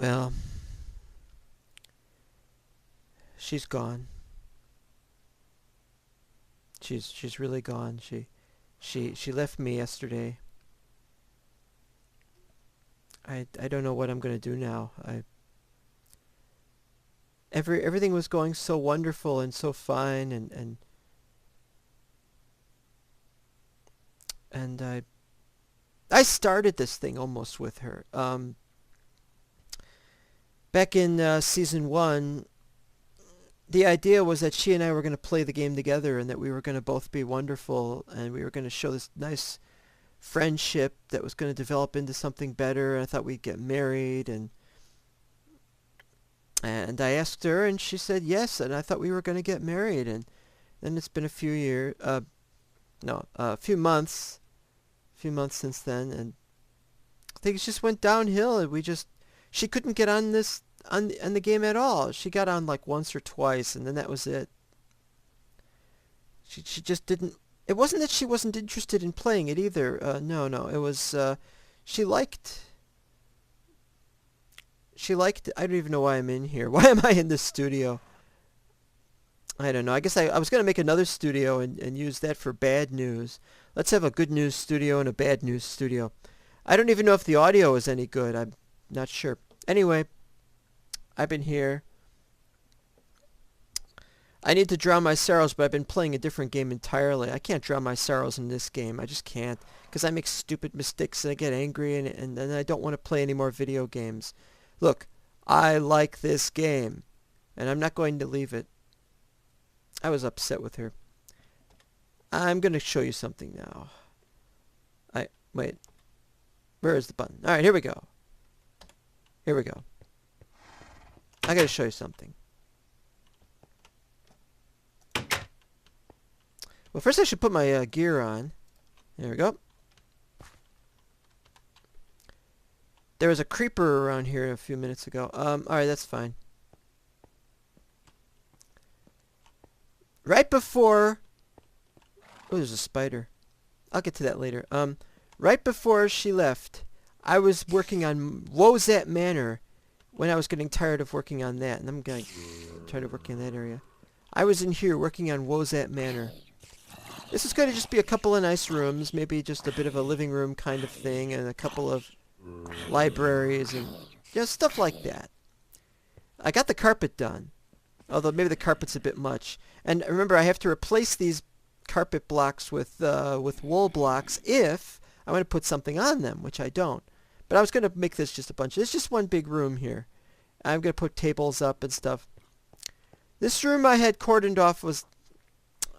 Well, she's gone. She's really gone. She left me yesterday. I don't know what I'm gonna do now. Everything was going so wonderful and so fine, and I started this thing almost with her. Back in season one, the idea was that she and I were going to play the game together, and that we were going to both be wonderful, and we were going to show this nice friendship that was going to develop into something better. I thought we'd get married, and I asked her, and she said yes, and I thought we were going to get married, and then it's been a few years, no, a few months since then, and things just went downhill, and she couldn't get on on the game at all. She got on like once or twice, and then that was it. She just didn't. It wasn't that she wasn't interested in playing it either. No, it was she liked. I don't even know why I'm in here. Why am I in this studio? I don't know. I guess I was going to make another studio and use that for bad news. Let's have a good news studio and a bad news studio. I don't even know if the audio is any good. I'm not sure. Anyway, I've been here. I need to drown my sorrows, but I've been playing a different game entirely. I can't drown my sorrows in this game. I just can't. Because I make stupid mistakes and I get angry and then I don't want to play any more video games. Look, I like this game. And I'm not going to leave it. I was upset with her. I'm going to show you something now. Wait. Where is the button? Alright, here we go. Here we go. I got to show you something. Well, first I should put my gear on. There we go. There was a creeper around here a few minutes ago. Alright, that's fine. Right before... Oh, there's a spider. I'll get to that later. Right before she left, I was working on Wozat Manor when I was getting tired of working on that. And I'm getting tired of working in that area. I was in here working on Wozat Manor. This is going to just be a couple of nice rooms, maybe just a bit of a living room kind of thing, and a couple of libraries and stuff like that. I got the carpet done, although maybe the carpet's a bit much. And remember, I have to replace these carpet blocks with wool blocks if I want to put something on them, which I don't. But I was going to make this just a bunch. It's just one big room here. I'm going to put tables up and stuff. This room I had cordoned off was...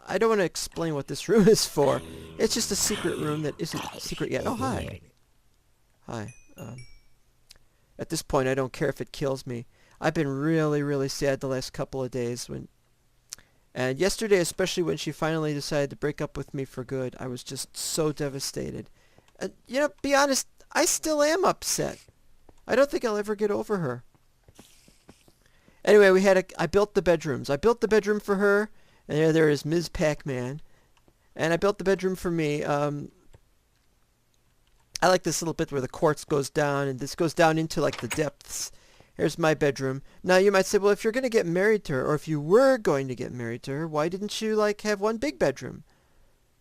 I don't want to explain what this room is for. It's just a secret room that isn't secret yet. Oh, hi. Hi. At this point, I don't care if it kills me. I've been really, really sad the last couple of days. And yesterday, especially when she finally decided to break up with me for good, I was just so devastated. And, be honest, I still am upset. I don't think I'll ever get over her. Anyway, I built the bedrooms. I built the bedroom for her. And there is Ms. Pac-Man. And I built the bedroom for me. I like this little bit where the quartz goes down, and this goes down into like the depths. Here's my bedroom. Now you might say, well, if you're going to get married to her, or if you were going to get married to her, why didn't you have one big bedroom?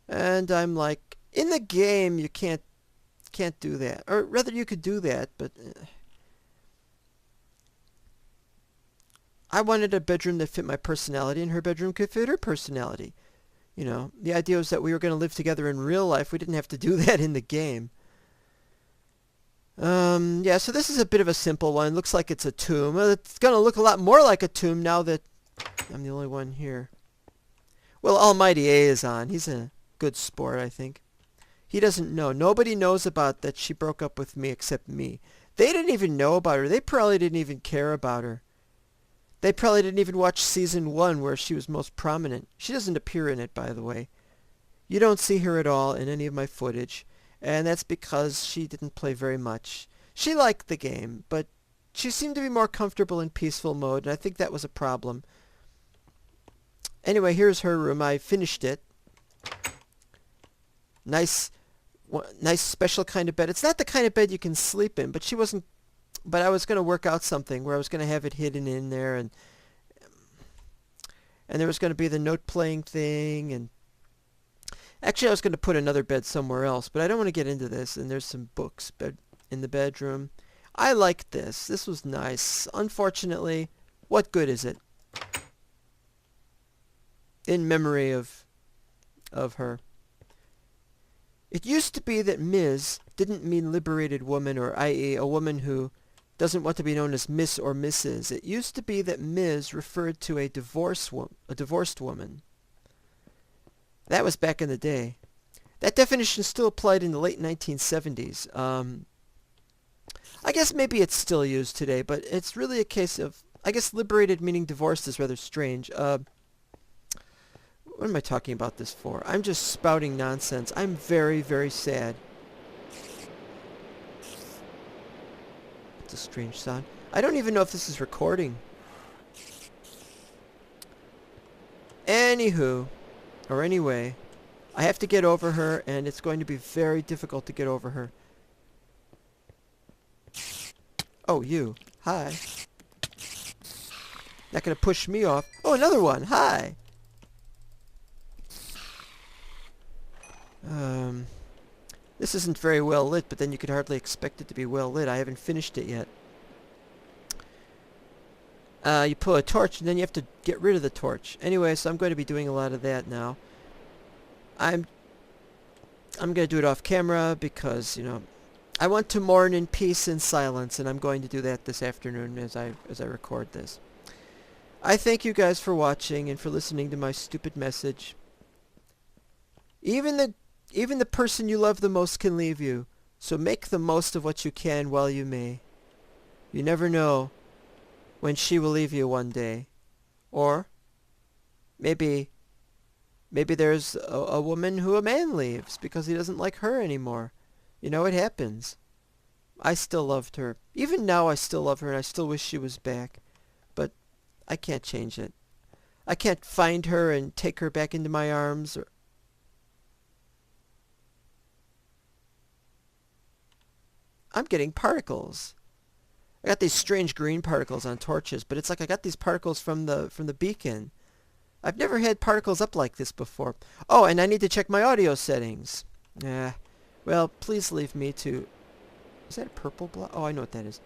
And I'm like, in the game you can't do that. Or rather, you could do that, but I wanted a bedroom that fit my personality, and her bedroom could fit her personality. The idea was that we were going to live together in real life. We didn't have to do that in the game. Yeah, so this is a bit of a simple one. Looks like it's a tomb. Well, it's going to look a lot more like a tomb now that I'm the only one here. Well, Almighty A is on. He's a good sport, I think. He doesn't know. Nobody knows about that she broke up with me except me. They didn't even know about her. They probably didn't even care about her. They probably didn't even watch season 1 where she was most prominent. She doesn't appear in it, by the way. You don't see her at all in any of my footage. And that's because she didn't play very much. She liked the game, but she seemed to be more comfortable in peaceful mode, and I think that was a problem. Anyway, here's her room. I finished it. Nice special kind of bed. It's not the kind of bed you can sleep in, but she wasn't but I was going to work out something where I was going to have it hidden in there, and there was going to be the note playing thing, and actually I was going to put another bed somewhere else, but I don't want to get into this. And there's some books in the bedroom. I liked this. This was nice. Unfortunately, what good is it? In memory of her. It used to be that Ms. didn't mean liberated woman, or i.e. a woman who doesn't want to be known as Miss or Mrs. It used to be that Ms. referred to a divorced woman. That was back in the day. That definition still applied in the late 1970s. I guess maybe it's still used today, but it's really a case of, I guess liberated meaning divorced is rather strange. What am I talking about this for? I'm just spouting nonsense. I'm very, very sad. It's a strange sound. I don't even know if this is recording. Anywho, or anyway, I have to get over her, and it's going to be very difficult to get over her. Oh, you. Hi. Not gonna push me off. Oh, another one. Hi. This isn't very well lit, but then you could hardly expect it to be well lit. I haven't finished it yet. You pull a torch, and then you have to get rid of the torch. Anyway, so I'm going to be doing a lot of that now. I'm going to do it off camera because, you know, I want to mourn in peace and silence, and I'm going to do that this afternoon as I record this. I thank you guys for watching and for listening to my stupid message. Even the person you love the most can leave you, so make the most of what you can while you may. You never know when she will leave you one day. Or maybe there's a woman who a man leaves because he doesn't like her anymore. You know, it happens. I still loved her. Even now I still love her, and I still wish she was back. But I can't change it. I can't find her and take her back into my arms, or I'm getting particles. I got these strange green particles on torches, but it's like I got these particles from the beacon. I've never had particles up like this before. Oh, and I need to check my audio settings. Well, please leave me to... Is that a purple block? Oh, I know what that is.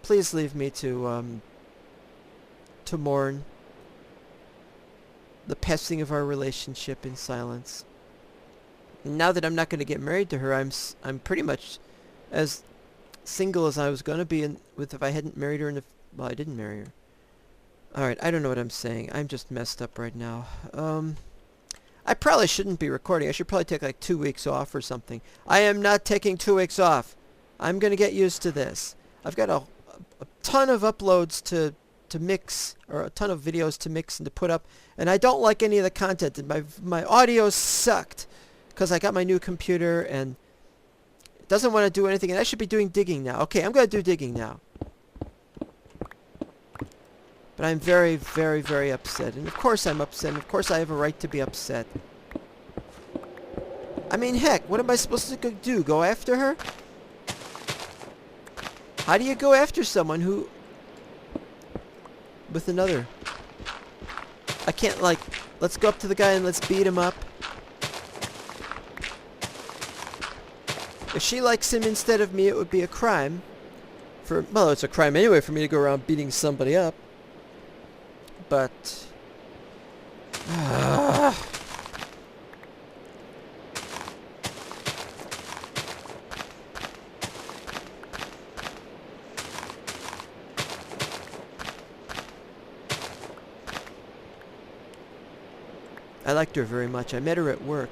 Please leave me to mourn the passing of our relationship in silence. Now that I'm not going to get married to her, I'm pretty much as single as I was going to be if I hadn't married her well, I didn't marry her. Alright, I don't know what I'm saying. I'm just messed up right now. I probably shouldn't be recording. I should probably take like 2 weeks off or something. I am not taking 2 weeks off. I'm going to get used to this. I've got a ton of uploads to mix, or a ton of videos to mix and to put up, and I don't like any of the content. My audio sucked because I got my new computer and it doesn't want to do anything, and I should be doing digging now. Okay, I'm going to do digging now. But I'm very, very, very upset. And of course I'm upset. And of course I have a right to be upset. I mean, heck, what am I supposed to do? Go after her? How do you go after someone who... with another? I can't, like, let's go up to the guy and let's beat him up. If she likes him instead of me, it would be a crime. Well, it's a crime anyway for me to go around beating somebody up. But... I liked her very much. I met her at work.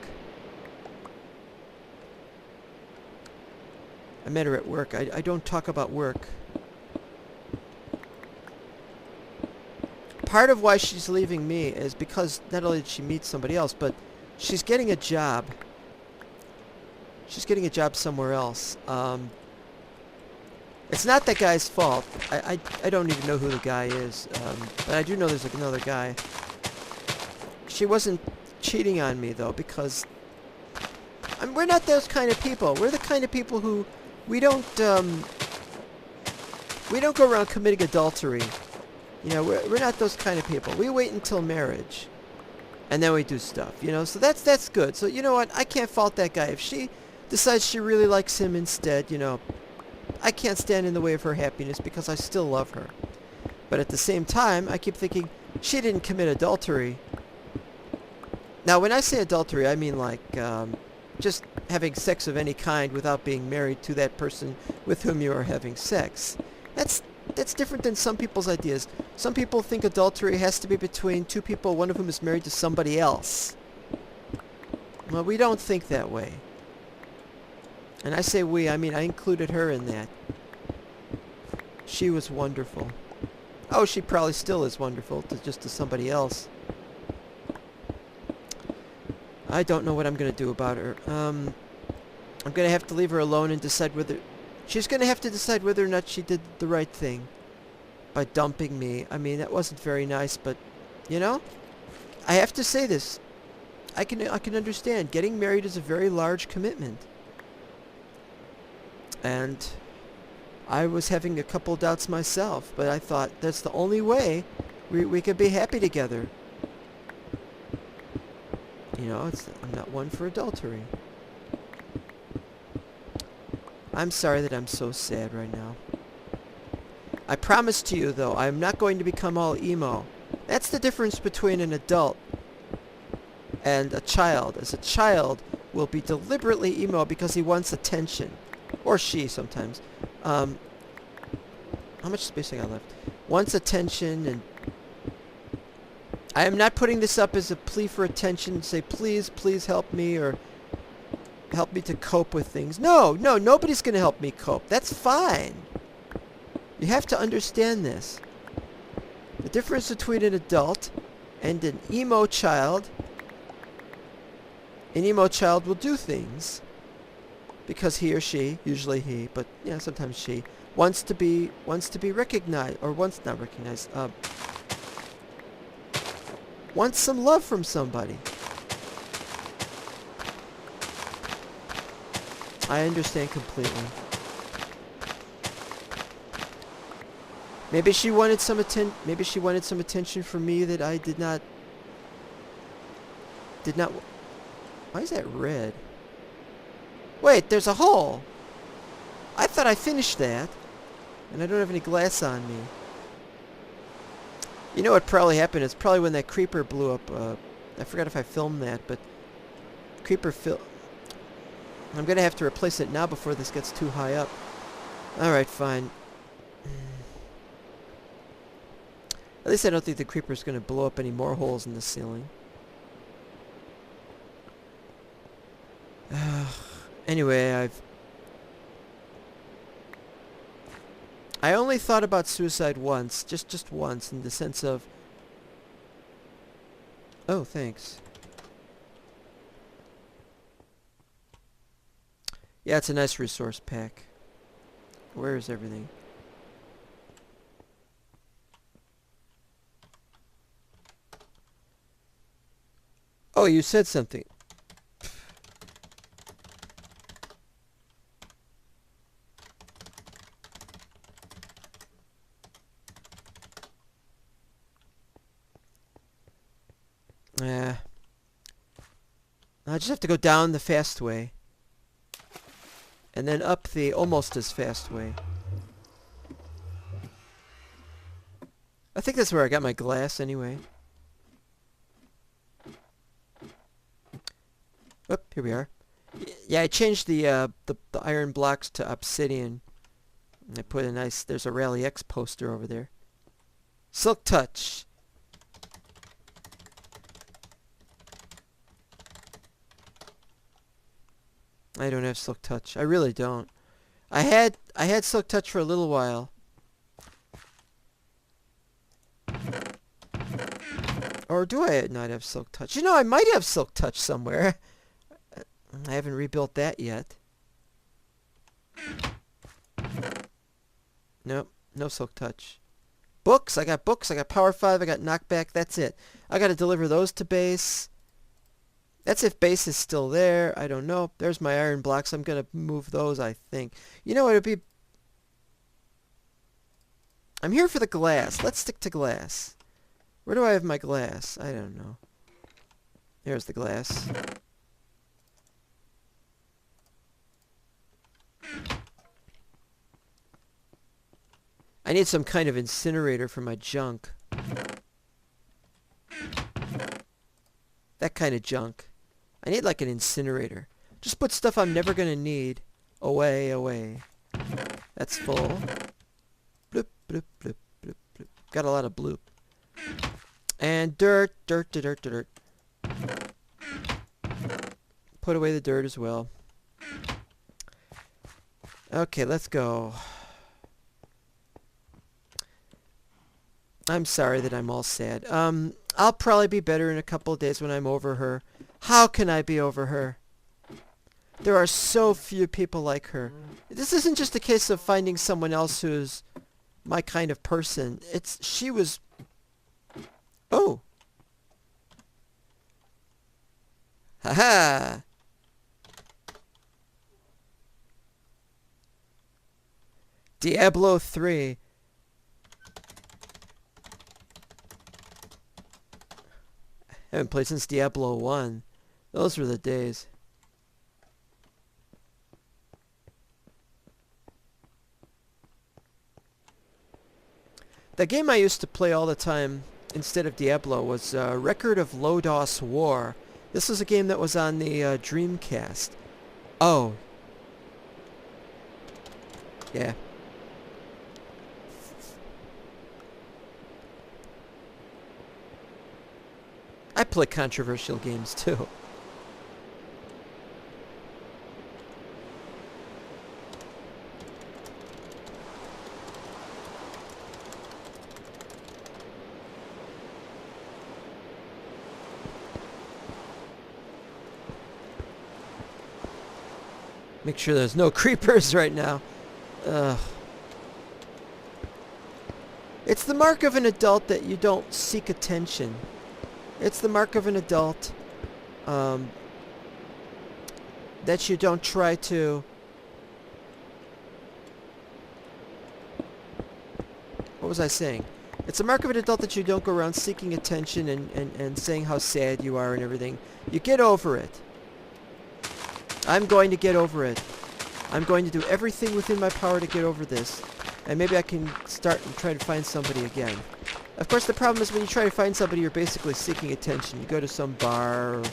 I don't talk about work. Part of why she's leaving me is because not only did she meet somebody else, but she's getting a job. She's getting a job somewhere else. It's not that guy's fault. I don't even know who the guy is. But I do know there's another guy. She wasn't cheating on me, though, because we're not those kind of people. We're the kind of people who we don't We don't go around committing adultery. You know, we're not those kind of people. We wait until marriage. And then we do stuff, you know. So that's good. So, you know what? I can't fault that guy. If she decides she really likes him instead, you know, I can't stand in the way of her happiness because I still love her. But at the same time, I keep thinking, she didn't commit adultery. Now, when I say adultery, I mean like just having sex of any kind without being married to that person with whom you are having sex. That's different than some people's ideas. Some people think adultery has to be between two people, one of whom is married to somebody else. Well, we don't think that way. And I say we, I mean I included her in that. She was wonderful. Oh, she probably still is wonderful, just to somebody else. I don't know what I'm going to do about her. I'm going to have to leave her alone and decide whether... She's going to have to decide whether or not she did the right thing by dumping me. I mean, that wasn't very nice, but, you know, I have to say this. I can understand. Getting married is a very large commitment. And I was having a couple doubts myself, but I thought that's the only way we could be happy together. You know, I'm not one for adultery. I'm sorry that I'm so sad right now. I promise to you, though, I'm not going to become all emo. That's the difference between an adult and a child. As a child will be deliberately emo because he wants attention. Or she, sometimes. How much space I got left? Wants attention, and I am not putting this up as a plea for attention. Say, please, please help me, or help me to cope with things. No, nobody's going to help me cope. That's fine. You have to understand this. The difference between an adult and an emo child. An emo child will do things because he or she, usually he, but yeah, sometimes she, wants to be recognized, or wants not recognized, wants some love from somebody. I understand completely. Maybe she wanted some attention from me that I did not. Why is that red? Wait, there's a hole. I thought I finished that, and I don't have any glass on me. You know what probably happened? It's probably when that creeper blew up. I forgot if I filmed that, but creeper I'm gonna have to replace it now before this gets too high up. Alright, fine. At least I don't think the creeper's gonna blow up any more holes in the ceiling. Anyway, I only thought about suicide once, just once, in the sense of... Oh, thanks. Yeah, it's a nice resource pack. Where is everything? Oh, you said something. I just have to go down the fast way. And then up the almost as fast way. I think that's where I got my glass anyway. Oop, here we are. Yeah, I changed the iron blocks to obsidian. And I put a nice, there's a Rally X poster over there. Silk Touch. I don't have Silk Touch. I really don't. I had Silk Touch for a little while. Or do I not have Silk Touch? You know, I might have Silk Touch somewhere. I haven't rebuilt that yet. Nope, no Silk Touch. Books, I got Power 5, I got Knockback, that's it. I gotta deliver those to base. That's if base is still there. I don't know. There's my iron blocks. I'm gonna move those, I think. You know what, it'd be... I'm here for the glass. Let's stick to glass. Where do I have my glass? I don't know. There's the glass. I need some kind of incinerator for my junk. That kind of junk. I need like an incinerator. Just put stuff I'm never gonna need away, away. That's full. Bloop, bloop, bloop, bloop, bloop. Got a lot of bloop. And dirt, dirt, dirt, dirt, dirt. Put away the dirt as well. Okay, let's go. I'm sorry that I'm all sad. I'll probably be better in a couple of days when I'm over her. How can I be over her? There are so few people like her. This isn't just a case of finding someone else who's my kind of person. She was... Oh. Haha. Diablo 3. I haven't played since Diablo 1. Those were the days. The game I used to play all the time instead of Diablo was Record of Lodos War. This was a game that was on the Dreamcast. Oh. Yeah. I play controversial games too. Make sure there's no creepers right now. Ugh. It's the mark of an adult that you don't seek attention. It's the mark of an adult that you don't try to... What was I saying? It's a mark of an adult that you don't go around seeking attention and saying how sad you are and everything. You get over it. I'm going to get over it. I'm going to do everything within my power to get over this. And maybe I can start and try to find somebody again. Of course, the problem is when you try to find somebody, you're basically seeking attention. You go to some bar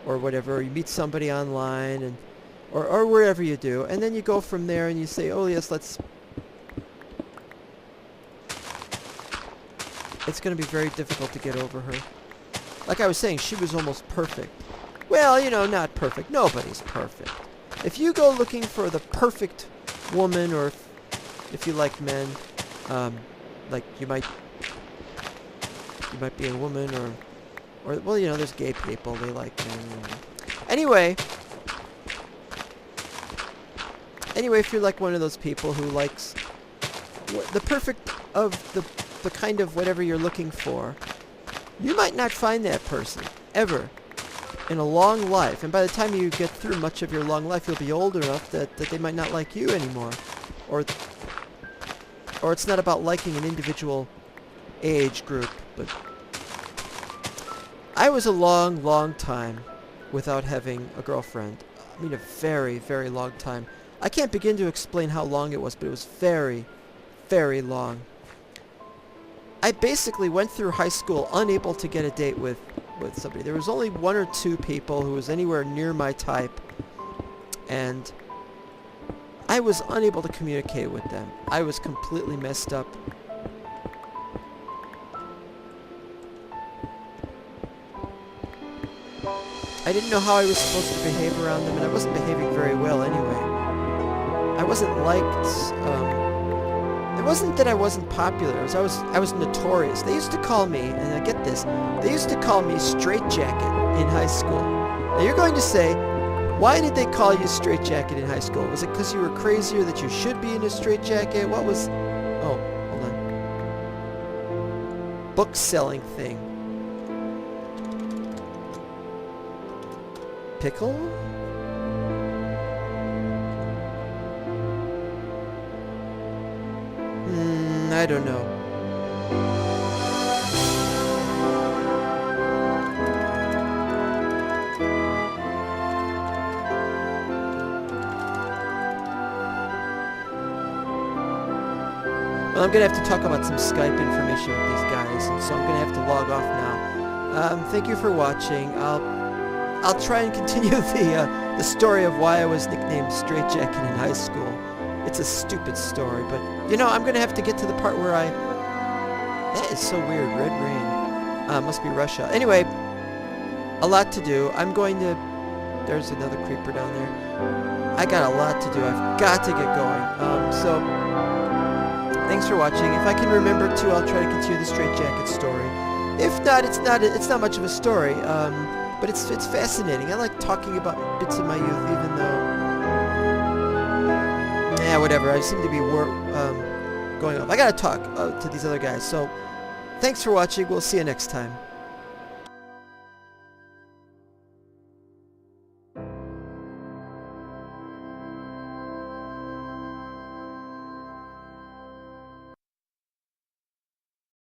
or whatever, or you meet somebody online, and or wherever you do. And then you go from there and you say, oh yes, let's... It's going to be very difficult to get over her. Like I was saying, she was almost perfect. Well, you know, not perfect. Nobody's perfect. If you go looking for the perfect woman, or if you like men, like you might be a woman, or well, you know, there's gay people, they like men. Anyway, if you're like one of those people who likes the perfect of the kind of whatever you're looking for, you might not find that person ever in a long life, and by the time you get through much of your long life, you'll be old enough that they might not like you anymore, or it's not about liking an individual age group. But I was a long time without having a girlfriend. I mean, a very, very long time. I can't begin to explain how long it was, but it was very, very long. I basically went through high school unable to get a date with somebody. There was only one or two people who was anywhere near my type, and I was unable to communicate with them. I was completely messed up. I didn't know how I was supposed to behave around them, and I wasn't behaving very well anyway. I wasn't liked. It wasn't that I wasn't popular. I was notorious. They used to call me, and I get this, they used to call me Straightjacket in high school. Now you're going to say, why did they call you Straightjacket in high school? Was it because you were crazier that you should be in a straitjacket? What was... Oh, hold on. Book selling thing. Pickle? I I don't know. Well, I'm going to have to talk about some Skype information with these guys, and so I'm going to have to log off now. Thank you for watching. I'll try and continue the story of why I was nicknamed Straightjacket in high school. It's a stupid story, but, you know, I'm going to have to get to the part where That is so weird. Red rain. Must be Russia. Anyway, a lot to do. I'm going to... There's another creeper down there. I got a lot to do. I've got to get going. So, thanks for watching. If I can remember to, I'll try to continue the Straightjacket story. If not, it's not much of a story. But it's fascinating. I like talking about bits of my youth, even though... Yeah, whatever. I seem to be going off. I gotta talk to these other guys. So, thanks for watching. We'll see you next time.